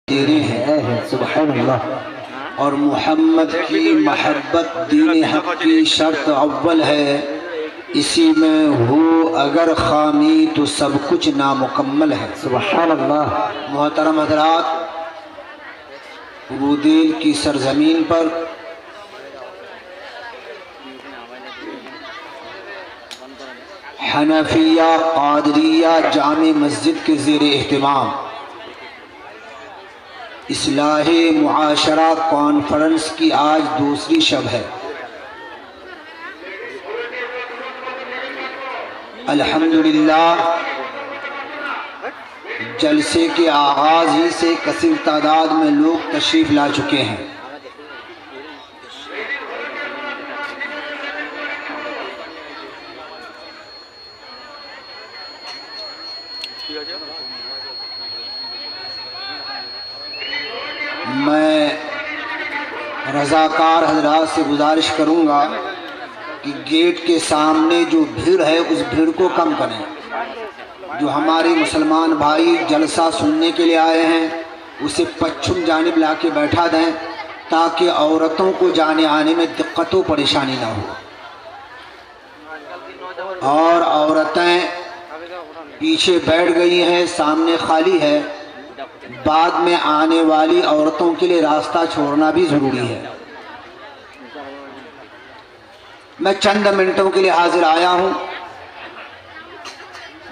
तेरे हैं सुभान अल्लाह। और मोहम्मद की महब्बत दीन हक की शर्त अव्वल है, इसी में हो अगर खामी तो सब कुछ नामुकम्मल है। सुभान अल्लाह। मोहतरम हज़रात, रूदेल की सरजमीन पर हनफिया क़ादरिया जामे मस्जिद के ज़ेरे एहतिमाम इस्लाहे मुआशरा कॉन्फ्रेंस की आज दूसरी शब है। अल्हम्दुलिल्लाह, जलसे के आगाज़ ही से कसीर तादाद में लोग तशरीफ़ ला चुके हैं। मैं रज़ाकार हज़रात से गुजारिश करूँगा कि गेट के सामने जो भीड़ है उस भीड़ को कम करें। जो हमारे मुसलमान भाई जलसा सुनने के लिए आए हैं उसे पश्चिम जानिब ला के बैठा दें, ताकि औरतों को जाने आने में दिक्कतों परेशानी ना हो। और औरतें पीछे बैठ गई हैं, सामने खाली है। बाद में आने वाली औरतों के लिए रास्ता छोड़ना भी ज़रूरी है। मैं चंद मिनटों के लिए हाजिर आया हूँ।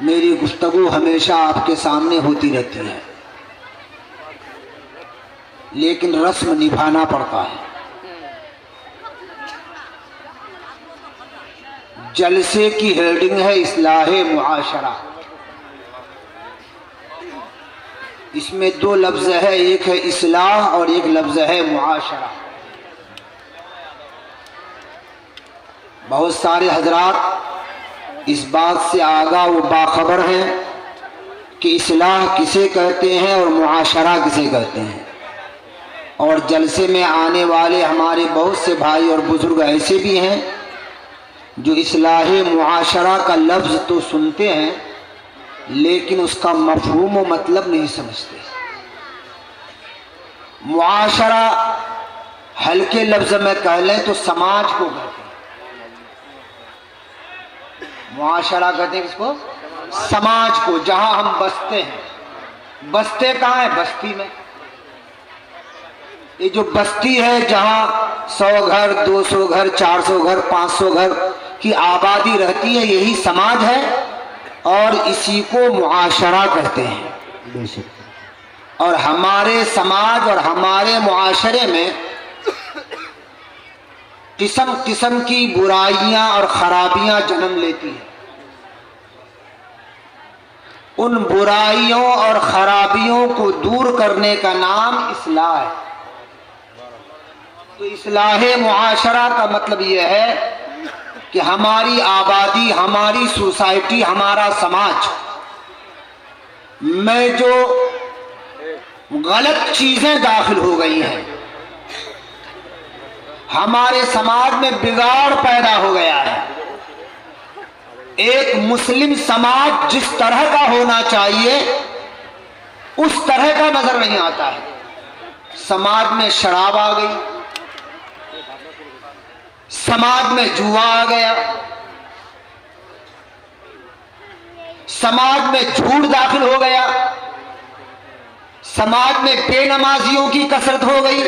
मेरी गुफ्तगू हमेशा आपके सामने होती रहती है, लेकिन रस्म निभाना पड़ता है। जलसे की हेडिंग है इस्लाहे मुआशरा। इसमें दो लफ्ज़ है, एक है इस्लाह और एक लफ्ज़ है मुआशरा। बहुत सारे हजरात इस बात से आगाह व बाखबर हैं कि इस्लाह किसे कहते हैं और मुआशरा किसे कहते हैं। और जलसे में आने वाले हमारे बहुत से भाई और बुजुर्ग ऐसे भी हैं जो इस्लाह मुआशरा का लफ्ज़ तो सुनते हैं, लेकिन उसका मफ़हूम व मतलब नहीं समझते। मुआशरा हल्के लफ्ज़ में कह लें तो समाज को कहते हैं। मुआशरा कहते हैं किसको? समाज को, जहां हम बसते हैं। बसते कहाँ हैं? बस्ती में। ये जो बस्ती है जहां 100 घर, 200 घर, 400 घर, 500 घर की आबादी रहती है, यही समाज है और इसी को मुआशरा कहते हैं। और हमारे समाज और हमारे मुआशरे में किस्म किस्म की बुराइयां और खराबियां जन्म लेती हैं। उन बुराइयों और खराबियों को दूर करने का नाम इस्लाह है। तो इस्लाह मुआशरा का मतलब यह है कि हमारी आबादी, हमारी सोसाइटी, हमारा समाज में जो गलत चीजें दाखिल हो गई हैं, हमारे समाज में बिगाड़ पैदा हो गया है। एक मुस्लिम समाज जिस तरह का होना चाहिए उस तरह का नजर नहीं आता है। समाज में शराब आ गई, समाज में जुआ आ गया, समाज में झूठ दाखिल हो गया, समाज में बेनमाजियों की कसरत हो गई,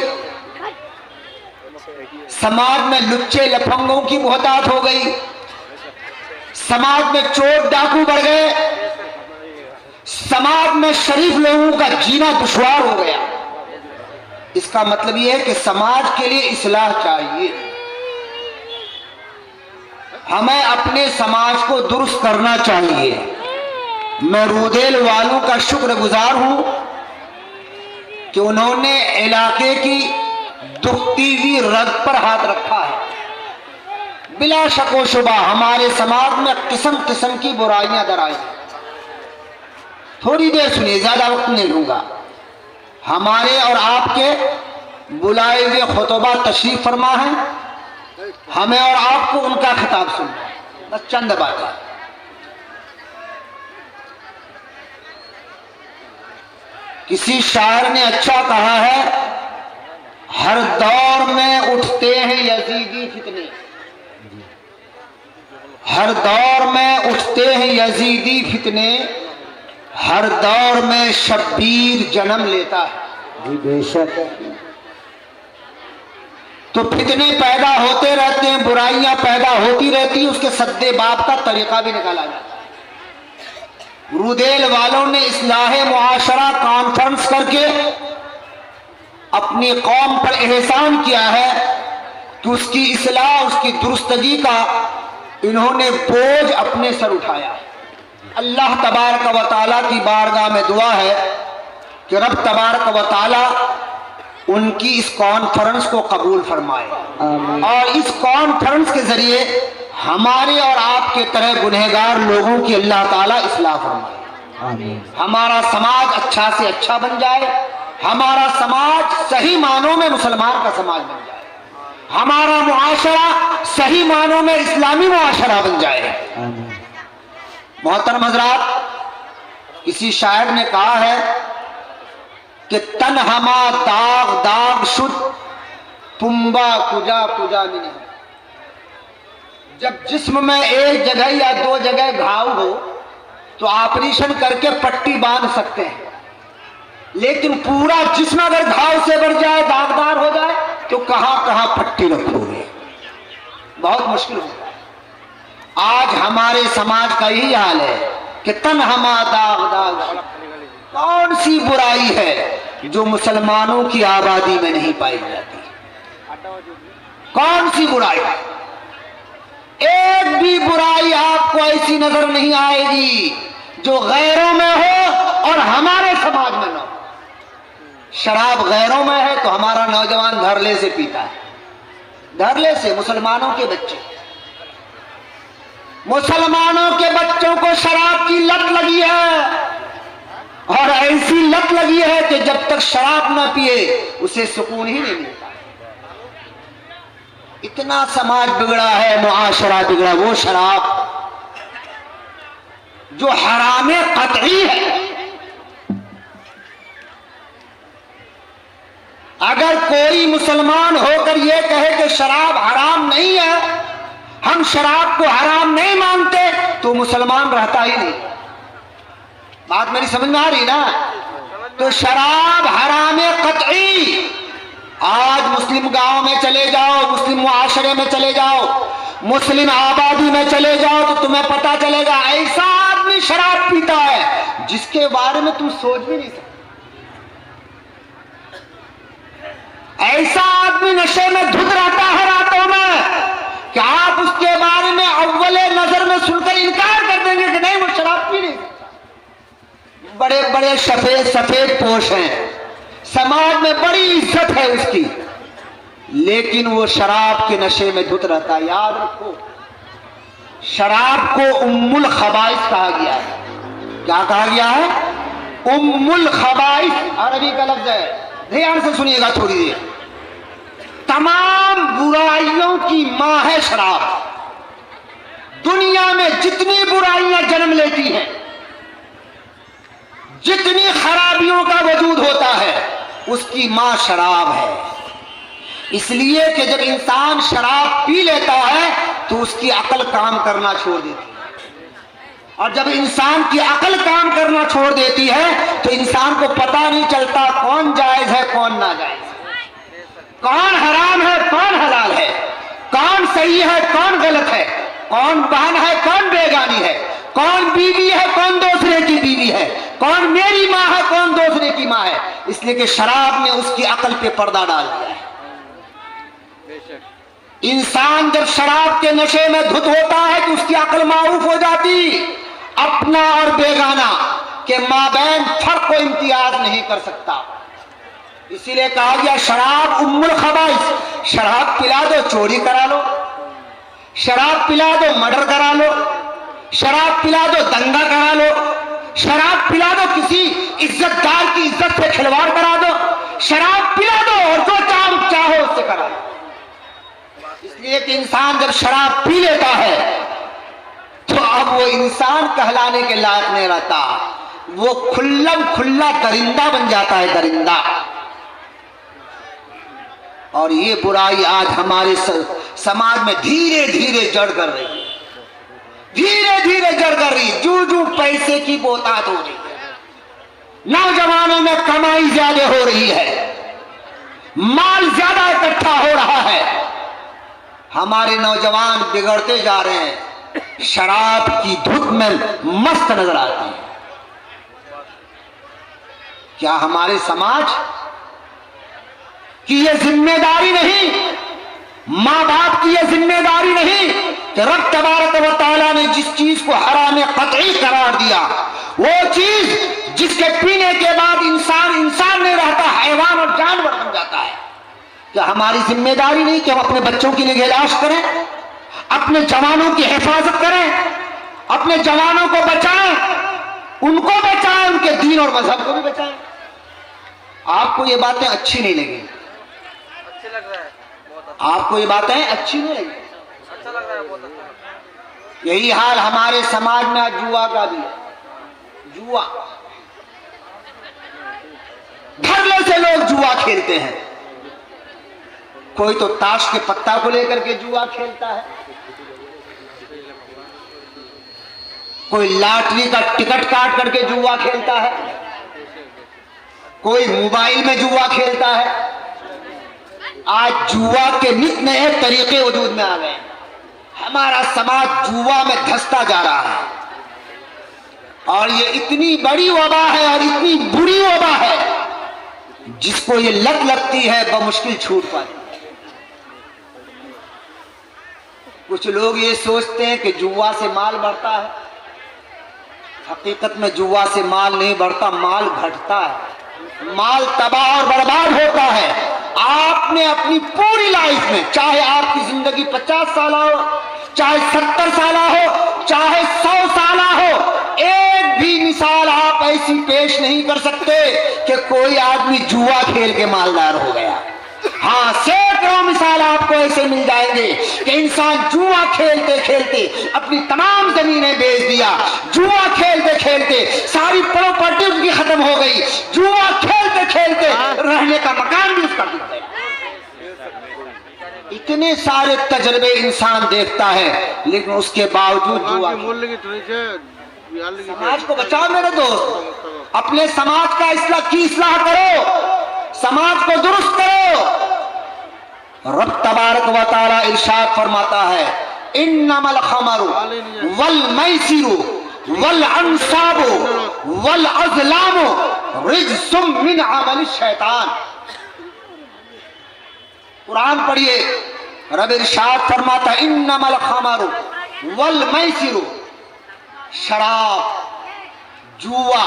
समाज में लुच्चे लफंगों की मोहतात हो गई, समाज में चोर डाकू बढ़ गए, समाज में शरीफ लोगों का जीना दुश्वार हो गया। इसका मतलब यह है कि समाज के लिए इस्लाह चाहिए। हमें अपने समाज को दुरुस्त करना चाहिए। मैं रूदेल वालों का शुक्रगुजार हूं कि उन्होंने इलाके की दुखती हुई रग पर हाथ रखा है। बिला शक व शुबा हमारे समाज में किस्म किस्म की बुराइयां दर आई। थोड़ी देर सुनिए, ज्यादा वक्त नहीं लूंगा। हमारे और आपके बुलाए हुए खुतबा तशरीफ फरमा है, हमें और आपको उनका खिताब सुनना है। बस चंद बातें। किसी शायर ने अच्छा कहा है, हर दौर में उठते हैं यजीदी फितने, हर दौर में उठते हैं यजीदी फितने, हर दौर में शब्बीर जन्म लेता है। जी बेशक। तो फितने पैदा होते रहते हैं, बुराइयां पैदा होती रहती हैं, उसके सद्दे बाप का तरीका भी निकाला जाता है। रुदेल वालों ने इस्लाहे मुआशरा कॉन्फ्रेंस करके अपनी कौम पर एहसान किया है कि उसकी इस्लाह, उसकी दुरुस्तगी का इन्होंने बोझ अपने सर उठाया है। अल्लाह तबारक व तआला की बारगाह में दुआ है कि रब तबारक व तआला उनकी इस कॉन्फ्रेंस को कबूल फरमाए और इस कॉन्फ्रेंस के जरिए हमारे और आपके तरह गुनहगार लोगों की अल्लाह ताला इस्लाह फरमाए। हमारा समाज अच्छा से अच्छा बन जाए, हमारा समाज सही मानों में मुसलमान का समाज बन जाए, हमारा मुआशरा सही मानों में इस्लामी मुआशरा बन जाए। मोहतरम हजरात, किसी शायर ने कहा है कि तन हमा दाग दाग शुद्ध पुंबा कुजा कुजा मिने। जब जिस्म में एक जगह या दो जगह घाव हो तो ऑपरेशन करके पट्टी बांध सकते हैं, लेकिन पूरा जिस्म अगर घाव से बढ़ जाए, दागदार हो जाए, तो कहां कहां पट्टी रखोगे, बहुत मुश्किल होगा। आज हमारे समाज का यही हाल है कि तन हमा दाग दाग। कौन सी बुराई है जो मुसलमानों की आबादी में नहीं पाई जाती? कौन सी बुराई? एक भी बुराई आपको ऐसी नजर नहीं आएगी जो गैरों में हो और हमारे समाज में न हो। शराब गैरों में है तो हमारा नौजवान धरले से पीता है, धरले से। मुसलमानों के बच्चे, मुसलमानों के बच्चों को शराब की लत लगी है और ऐसी लत लगी है कि जब तक शराब न पिए उसे सुकून ही नहीं मिलता। इतना समाज बिगड़ा है, मुआशरा बिगड़ा। वो शराब जो हरामे कतई है, अगर कोई मुसलमान होकर यह कहे कि शराब हराम नहीं है, हम शराब को हराम नहीं मानते, तो मुसलमान रहता ही नहीं। बात मेरी समझ में आ रही ना? तो शराब हरामे कतई। आज मुस्लिम गांव में चले जाओ, मुस्लिम मुआशरे में चले जाओ, मुस्लिम आबादी में चले जाओ, तो तुम्हें पता चलेगा ऐसा आदमी शराब पीता है जिसके बारे में तुम सोच भी नहीं सकते। ऐसा आदमी नशे में धुत रहता है रातों में कि आप उसके बारे में अव्वले नजर में सुनकर इनकार कर देंगे कि नहीं, वो शराब पी नहीं सकता। बड़े बड़े सफेद सफेद पोश हैं, समाज में बड़ी इज्जत है उसकी, लेकिन वो शराब के नशे में धुत रहता है। याद रखो, शराब को उम्मुल खबाइस कहा गया है। क्या कहा गया है? उम्मुल खबाइस, अरबी का लफ्ज है। ध्यान से सुनिएगा थोड़ी देर। तमाम बुराइयों की मां है शराब। दुनिया में जितनी बुराइयां जन्म लेती हैं, जितनी खराबियों का वजूद होता है, उसकी मां शराब है। इसलिए कि जब इंसान शराब पी लेता है तो उसकी अकल काम करना छोड़ देती है, और जब इंसान की अकल काम करना छोड़ देती है तो इंसान को पता नहीं चलता कौन जायज है कौन नाजायज है, कौन हराम है कौन हलाल है, कौन सही है कौन गलत है, कौन बहन है कौन बेगानी है, कौन बीवी है कौन दूसरे की बीवी है, कौन मेरी माँ है कौन दूसरे की माँ है। इसलिए कि शराब ने उसकी अकल पे पर्दा डाल दिया है। इंसान जब शराब के नशे में धुत होता है तो उसकी अकल मारूफ हो जाती, अपना और बेगाना के माबैन फर्क को इम्तियाज नहीं कर सकता। इसीलिए कहा गया शराब उम्मुल खबाइस। शराब पिला दो चोरी करा लो, शराब पिला दो मर्डर करा लो, शराब पिला दो दंगा करा लो, शराब पिला दो किसी इज्जतदार की इज्जत से खिलवाड़ करा दो, शराब पिला दो और जो चाहो उससे करा दो। इसलिए कि इंसान जब शराब पी लेता है तो अब वो इंसान कहलाने के लायक नहीं रहता, वो खुल्लम खुल्ला दरिंदा बन जाता है, दरिंदा। और ये बुराई आज हमारे समाज में धीरे धीरे जड़ कर रही है, धीरे धीरे जड़ कर रही है। जू जू पैसे की बोतात हो रही है, नौजवानों में कमाई ज्यादा हो रही है, माल ज्यादा इकट्ठा हो रहा है, हमारे नौजवान बिगड़ते जा रहे हैं, शराब की धुत में मस्त नजर आते हैं। क्या हमारे समाज की यह जिम्मेदारी नहीं, मां बाप की यह जिम्मेदारी नहीं कि रब तबारक व तआला ने जिस चीज को हराम कतई करार दिया, वो चीज जिसके पीने के बाद इंसान इंसान नहीं रहता, हैवान और जानवर बन जाता है। क्या हमारी जिम्मेदारी नहीं कि हम अपने बच्चों की निगहदाश्त करें, अपने जवानों की हिफाजत करें, अपने जवानों को बचाएं, उनको बचाएं, उनके दीन और मजहब को भी बचाएं। आपको ये बातें अच्छी नहीं लगी, अच्छी लग रहा है, बहुत अच्छा। आपको ये बातें अच्छी नहीं लगी, अच्छा लग रहा है, बहुत अच्छा। यही हाल हमारे समाज में आज जुआ का भी है। जुआ धरने से लोग जुआ खेलते हैं, कोई तो ताश के पत्ता को लेकर के जुआ खेलता है, कोई लॉटरी का टिकट काट करके जुआ खेलता है, कोई मोबाइल में जुआ खेलता है। आज जुआ के नित नए तरीके वजूद में आ गए, हमारा समाज जुआ में धंसता जा रहा है। और ये इतनी बड़ी वबा है और इतनी बुरी वबा है, जिसको ये लत लगती है बमुश्किल छूट पाती है। कुछ लोग ये सोचते हैं कि जुआ से माल बढ़ता है, हकीकत में जुआ से माल नहीं बढ़ता, माल घटता है, माल तबाह और बर्बाद होता है। आपने अपनी पूरी लाइफ में, चाहे आपकी जिंदगी 50 साल हो, चाहे 70 साल हो, चाहे 100 साल हो, एक भी मिसाल आप ऐसी पेश नहीं कर सकते कि कोई आदमी जुआ खेल के मालदार हो गया। हाँ, सैकड़ों मिसाल आपको ऐसे मिल जाएंगे कि इंसान जुआ खेलते खेलते अपनी तमाम जमीनें बेच दिया, जुआ खेलते खेलते सारी प्रॉपर्टी उसकी खत्म हो गई, जुआ खेलते खेलते रहने का मकान भी उसका टूट गया। इतने सारे तजर्बे इंसान देखता है, लेकिन उसके बावजूद जुआ। समाज को बचाओ मेरे दोस्त, अपने समाज का इस्लाह करो, समाज को दुरुस्त करो। रब तबारक व तआला इरशाद फरमाता है, इन्नमल खमरु वल मैसिरु वल अंसाबु वल अज़लामु रिज्सुम मिन अमल शैतान। कुरान पढ़िए, रब इरशाद फरमाता है, इन्नमल खमरु वल मैसिरु, शराब, जुआ,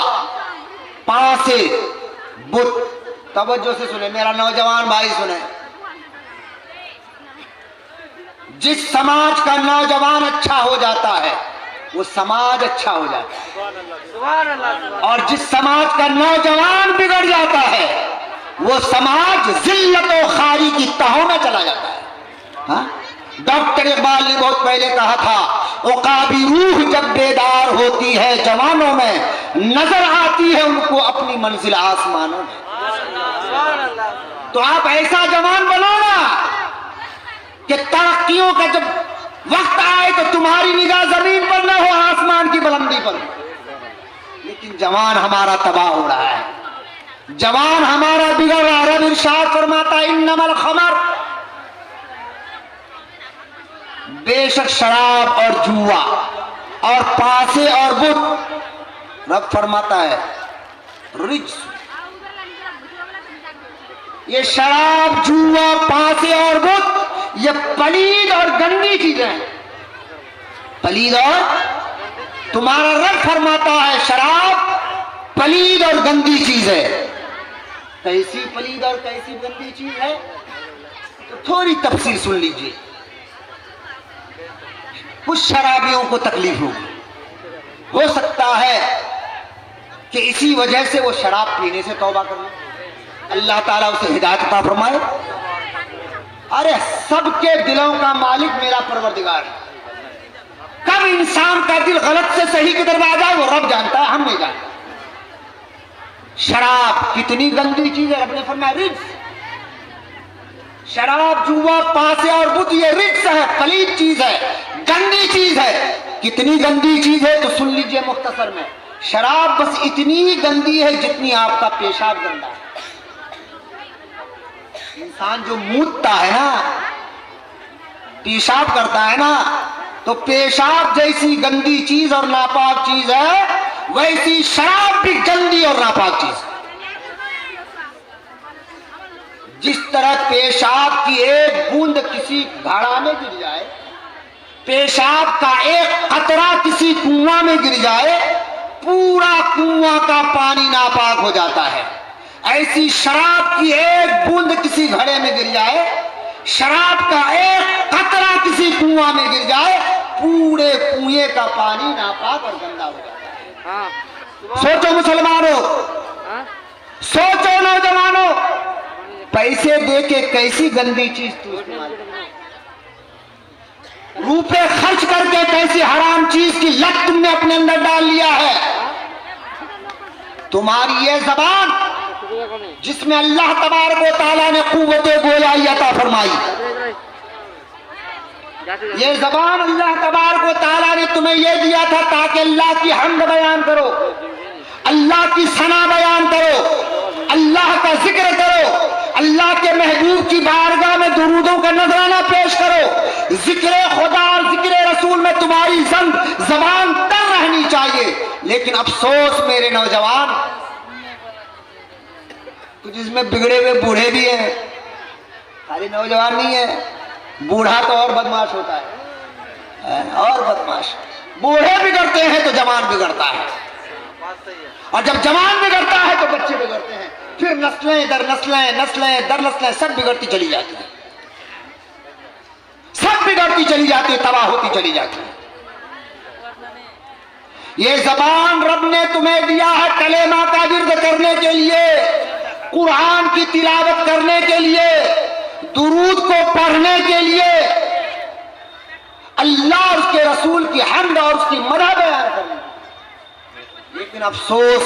पासे, बुत। तवज्जो से सुने मेरा नौजवान भाई, सुने। जिस समाज का नौजवान अच्छा हो जाता है, वो समाज अच्छा हो जाता है, और जिस समाज का नौजवान बिगड़ जाता है, वो समाज जिल्लत और खारी की तहों में चला जाता है। हाँ? डॉक्टर इकबाल ने बहुत पहले कहा था, उकाबी रूह जब बेदार होती है जवानों में, नजर आती है उनको अपनी मंजिल आसमानों में। तो आप ऐसा जवान बनो ना कि तरक्कियों का जब वक्त आए तो तुम्हारी निगाह जमीन पर न हो, आसमान की बुलंदी पर। लेकिन जवान हमारा तबाह हो रहा है, जवान हमारा बिगड़ रहा है। रब इरशाद फरमाता, इन्नमल खमर, बेशक शराब और जुआ और पासे और बुत, रब फरमाता है रिज्स। ये शराब, जुआ, पासे और बुत, ये पलीद और गंदी चीजें हैं। पलीद और, तुम्हारा रब फरमाता है शराब पलीद और गंदी चीज है। कैसी पलीद और कैसी गंदी चीज है, तो थोड़ी तफसीर सुन लीजिए। कुछ शराबियों को तकलीफ होगी, हो सकता है कि इसी वजह से वो शराब पीने से तौबा कर ले, अल्लाह ताला उसे हिदायत अता फरमाए। अरे सबके दिलों का मालिक मेरा परवरदिगार है। कब इंसान का दिल गलत से सही की तरफ आ जाए वो रब जानता है, हम नहीं जानते। शराब कितनी गंदी चीज है, अपने फरमाया रिज्स। शराब, जुआ, पासे और बुत ये रिज्स है, पलीद चीज है, गंदी चीज है। कितनी गंदी चीज है तो सुन लीजिए मुख्तसर में। शराब बस इतनी ही गंदी है जितनी आपका पेशाब गंदा है। इंसान जो मूतता है ना, पेशाब करता है ना, तो पेशाब जैसी गंदी चीज और नापाक चीज है, वैसी शराब भी गंदी और नापाक चीज है। जिस तरह पेशाब की एक बूंद किसी घड़ा में गिर जाए, पेशाब का एक कतरा किसी कुआं में गिर जाए, पूरा कुआं का पानी नापाक हो जाता है। ऐसी शराब की एक बूंद किसी घड़े में गिर जाए, शराब का एक कतरा किसी कुआं में गिर जाए, पूरे कुएं का पानी नापाक और गंदा हो जाता है। सोचो मुसलमानों, सोचो नौजवानों, पैसे देके कैसी गंदी चीज तू इस्तेमाल, रुपए खर्च करके कैसी हराम चीज की लत तुमने अपने अंदर डाल लिया है। तुम्हारी ये जबान जिसमें अल्लाह तबारक व तआला ने कुव्वते गोयाई अता फरमाई, ये जबान अल्लाह तबारक व तआला ने तुम्हें ये दिया था ताकि अल्लाह की हम्द बयान करो, अल्लाह की सना बयान करो, अल्लाह का जिक्र करो, अल्लाह के महबूब की बारगाह में दुरूदों का नजराना पेश करो। जिक्र खुदा और जिक्र रसूल में तुम्हारी जबान तर रहनी चाहिए। लेकिन अफसोस मेरे नौजवान, कुछ इसमें बिगड़े हुए बूढ़े भी हैं, खाली नौजवान नहीं है, बूढ़ा तो और बदमाश होता है, और बदमाश। बूढ़े बिगड़ते हैं तो जवान बिगड़ता है, और जब जवान बिगड़ता है तो बच्चे बिगड़ते हैं, फिर नस्लें दर नस्लें, नस्लें दर नस्लें सब बिगड़ती चली जाती है, सब बिगड़ती चली जाती है, तबाह होती चली जाती है। ये जबान रब ने तुम्हें दिया है कलेमा का विर्द करने के लिए, कुरान की तिलावत करने के लिए, दुरूद को पढ़ने के लिए, अल्लाह और उसके रसूल की हम्द और उसकी मदह बयान करने के लिए। लेकिन अफसोस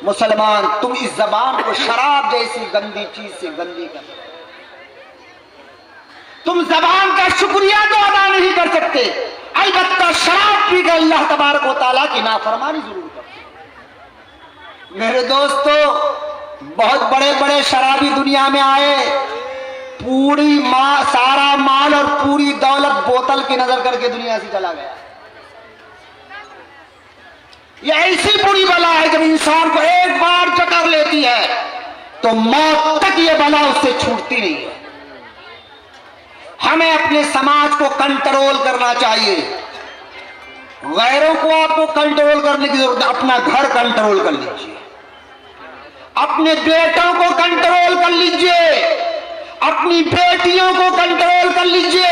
मुसलमान, तुम इस जबान को शराब जैसी गंदी चीज से गंदी कर दो। तुम जबान का शुक्रिया तो अदा नहीं कर सकते, अलबत्ता शराब पी कर अल्लाह तबारक व तआला की नाफरमानी जरूर करते। मेरे दोस्तों, बहुत बड़े बड़े शराबी दुनिया में आए, पूरी सारा माल और पूरी दौलत बोतल की नजर करके दुनिया से चला गया। ये ऐसी बुरी बला है जब इंसान को एक बार चकर लेती है तो मौत तक ये बला उससे छूटती नहीं है। हमें अपने समाज को कंट्रोल करना चाहिए, गैरों को आपको कंट्रोल करने की जरूरत है। अपना घर कंट्रोल कर लीजिए, अपने बेटों को कंट्रोल कर लीजिए, अपनी बेटियों को कंट्रोल कर लीजिए,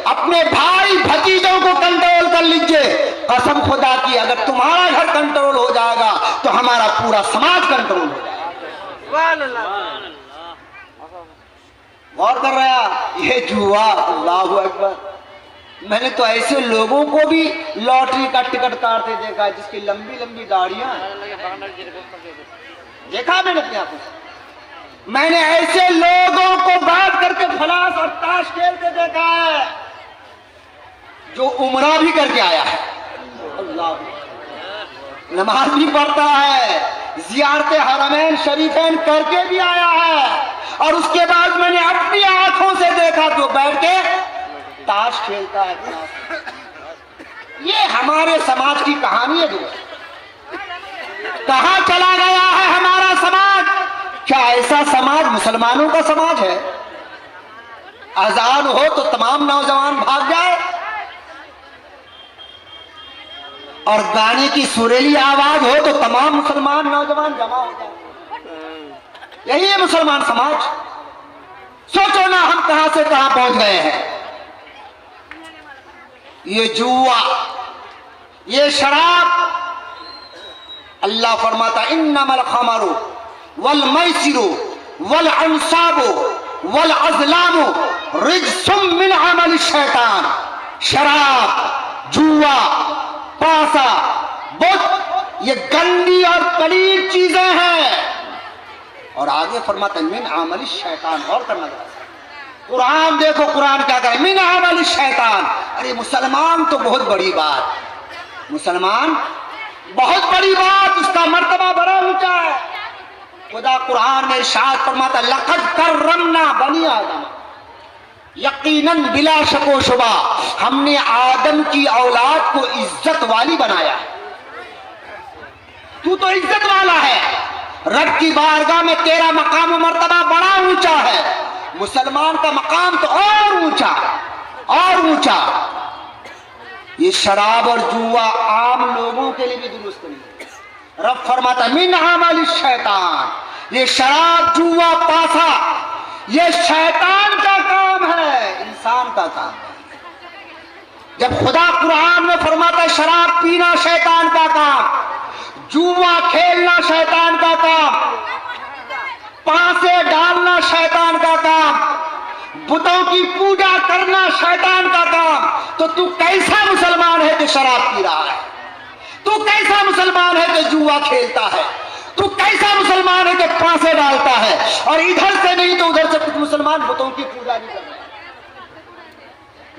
अपने भाई भतीजों को कंट्रोल कर लीजिए। कसम खुदा की, अगर तुम्हारा घर कंट्रोल हो जाएगा तो हमारा पूरा समाज कंट्रोल हो जाएगा। गौर कर रहा, ये जुआ, अल्लाहु अकबर। मैंने तो ऐसे लोगों को भी लॉटरी का टिकट काटते देखा जिसकी लंबी लंबी दाढ़ियां हैं, देखा मैंने अपने आंखों से। मैंने ऐसे लोगों को बात करके फलास और ताश खेलते देखा है जो उम्रा भी करके आया है, अल्लाह, नमाज भी पढ़ता है, जियारत हरमैन शरीफैन करके भी आया है, और उसके बाद मैंने अपनी आंखों से देखा तो बैठ के ताश खेलता है। ये हमारे समाज की कहानी है। कहां चला गया है हमारा समाज? क्या ऐसा समाज मुसलमानों का समाज है? अजान हो तो तमाम नौजवान भाग जाए और गाने की सुरीली आवाज हो तो तमाम मुसलमान नौजवान जमा हो जाए। यही है मुसलमान समाज। सोचो ना हम कहां से कहां पहुंच गए हैं। ये जुआ, ये शराब, अल्लाह फरमाता इन्नमल खमरु वल मैसिरु वल अंसाबु वल अज़लामु रिज्सुम मिन अमल शैतान। शराब, जुआ, पासा, बुत, ये गंदी और पलीद चीजें हैं। और आगे फरमाता है मिन आमल शैतान। और करना कुरान देखो, कुरान क्या करे, मिन आमल शैतान। अरे मुसलमान तो बहुत बड़ी बात, मुसलमान बहुत बड़ी बात, उसका मर्तबा बड़ा ऊंचा है। खुदा कुरान में इरशाद फरमाता है लक़द कर्रमना बनी आदम, यकीनन बिला शको शुबा हमने आदम की औलाद को इज्जत वाली बनाया। तू तो इज्जत वाला है, रब की बारगाह में तेरा मकाम मर्तबा बड़ा ऊंचा है। मुसलमान का मकाम तो और ऊंचा, और ऊंचा। ये शराब और जुआ आम लोगों के लिए भी दुरुस्त नहीं है। रब फरमाता मिन आमल शैतान, ये शराब जुआ पासा ये शैतान का काम है, इंसान का काम है। जब खुदा कुरान में फरमाता है शराब पीना शैतान का काम, जुआ खेलना शैतान का काम, पासे डालना शैतान का काम, बुतों की पूजा करना शैतान का काम, तो तू कैसा मुसलमान है कि शराब पी रहा है? तू कैसा मुसलमान है कि जुआ खेलता है? तू कैसा मुसलमान है कि पासे डालता है? और इधर से नहीं तो उधर से कुछ मुसलमान बुतों की पूजा नहीं कर रहे,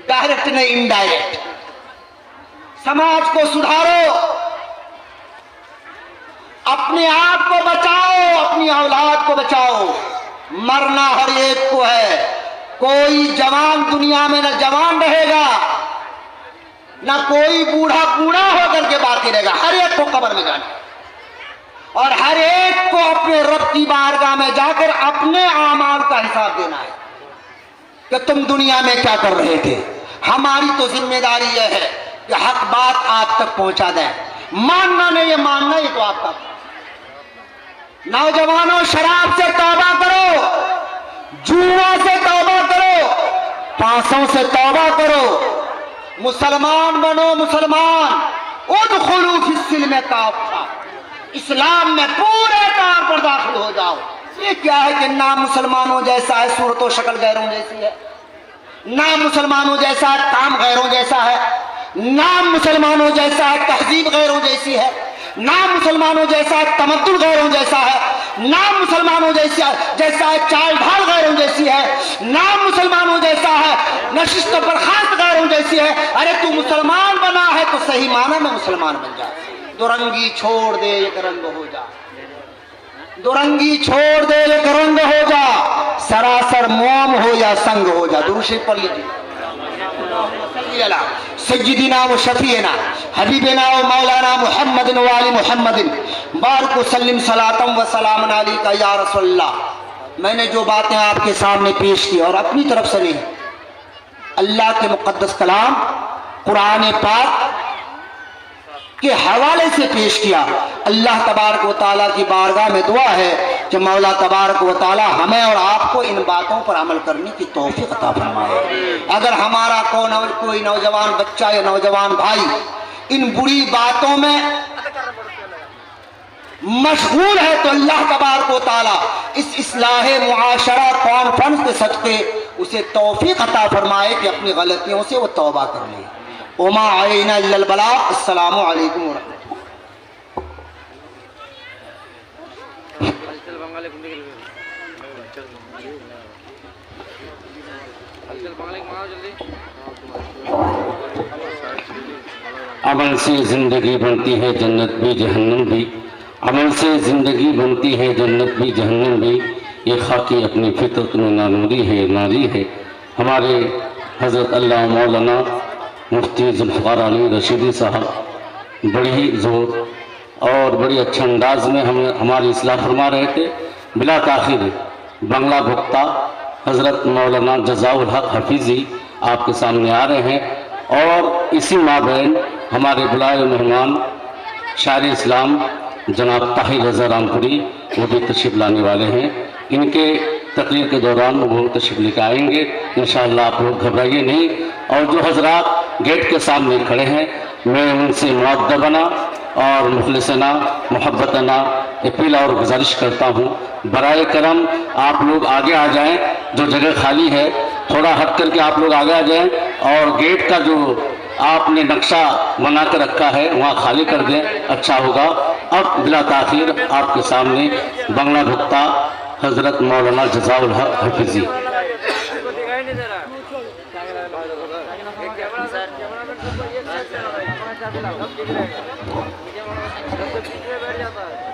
डायरेक्ट नहीं इनडायरेक्ट। समाज को सुधारो, अपने आप को बचाओ, अपनी औलाद को बचाओ। मरना हर एक को है, कोई जवान दुनिया में न जवान रहेगा ना कोई बूढ़ा बूढ़ा होकर के बाकी रहेगा। हर एक को कब्र में जाना और हर एक को अपने रब की बारगाह में जाकर अपने आमाल का हिसाब देना है कि तुम दुनिया में क्या कर रहे थे। हमारी तो जिम्मेदारी यह है कि हक बात आप तक पहुंचा दें। मानना नहीं है, मानना ही तो आपका। नौजवानों शराब से तौबा करो, जुआ से तौबा करो, पासों से तौबा करो, मुसलमान बनो मुसलमान। उदखुलू फिस्सिल्म काफ़ा, इस्लाम में पूरे तौर पर दाखिल हो जाओ। ये क्या है कि नाम मुसलमानों जैसा है, सूरत और शक्ल गैरों जैसी है। नाम मुसलमानों जैसा है, काम गैरों जैसा है। नाम मुसलमानों जैसा है, तहजीब गैरों जैसी है। नाम मुसलमानों जैसा है, तमद्दुन गैरों जैसा है। नाम मुसलमानों जैसा है, चाल ढाल गैरों जैसी है। नाम मुसलमानों जैसा है, नशिस्त बर्खास्त गैरों जैसी है। अरे तू मुसलमान बना है तो सही माना में मुसलमान बन जा। दुरंगी छोड़ दे एक रंग हो जा, दुरंगी छोड़ दे एक रंग हो जा, सरासर मोम हो या संग हो जा। दुरूद पढ़ लीजिए। सय्यिदिना व शफीना हबीबना व मौलाना मुहम्मदिन व आलि मुहम्मदिन बारिक व सल्लिम सलातम व सलामन अलैका या रसूलल्लाह। मैंने जो बातें आपके सामने पेश की और अपनी तरफ से नहीं, अल्लाह के मुक़द्दस कलाम कुरान पाक के हवाले से पेश किया। अल्लाह तबारक व तआला की बारगाह में दुआ है कि मौला तबारक व तआला हमें और आपको इन बातों पर अमल करने की तौफीक अता फरमाए। अगर हमारा कोई नौजवान बच्चा या नौजवान भाई इन बुरी बातों में मशगूल है तो अल्लाह तबारक व तआला इस इस्लाह मुआशरा कॉन्फ्रेंस के सदक़े उसे तौफीक अता फरमाए कि अपनी गलतियों से वो तौबा कर ले। ओमा अलैना इल्लल बलाग। अस्सलामु अलैकुम व अमल से जिंदगी बनती है जन्नत भी जहन्नम भी, अमल से जिंदगी बनती है जन्नत भी जहन्नम भी। ये खाकी अपनी फितरत में नानूरी है, नारी है। हमारे हज़रत अल्लाह मौलाना मुफ्ती ज़ुल्फ़िकार अली रशीदी साहब बड़ी ही ज़ोर और बड़ी अच्छे अंदाज में हमें हमारी इस्लाह फरमा रहे थे। बिला ताख़ीर बंगला भुगता हज़रत मौलाना जज़ाउल हक़ हफीज़ी आपके सामने आ रहे हैं और इसी माबैन हमारे बुलाए मेहमान शायर इस्लाम जनाब ताहिर रज़ा रामपुरी वो भी तशरीफ़ लाने वाले हैं। इनके तकरीर के दौरान वो तशरीफ़ लेकर आएंगे इंशाअल्लाह। आप लोग घबराइए नहीं। और जो हजरात गेट के सामने खड़े हैं मैं उनसे मुअद्दबना और मुखलिसना मोहब्बतना अपील और गुजारिश करता हूँ, बराए करम आप लोग आगे आ जाएं। जो जगह खाली है थोड़ा हट करके आप लोग आगे आ जाएं और गेट का जो आपने नक्शा बना कर रखा है वहाँ खाली कर दें, अच्छा होगा। अब बिला ताख़ीर आपके सामने बंगला भुगता हज़रत मौलाना जज़ाउल हक हफीज़ी। इसको दिखाई नहीं दे रहा कैमरा बैठ जाता है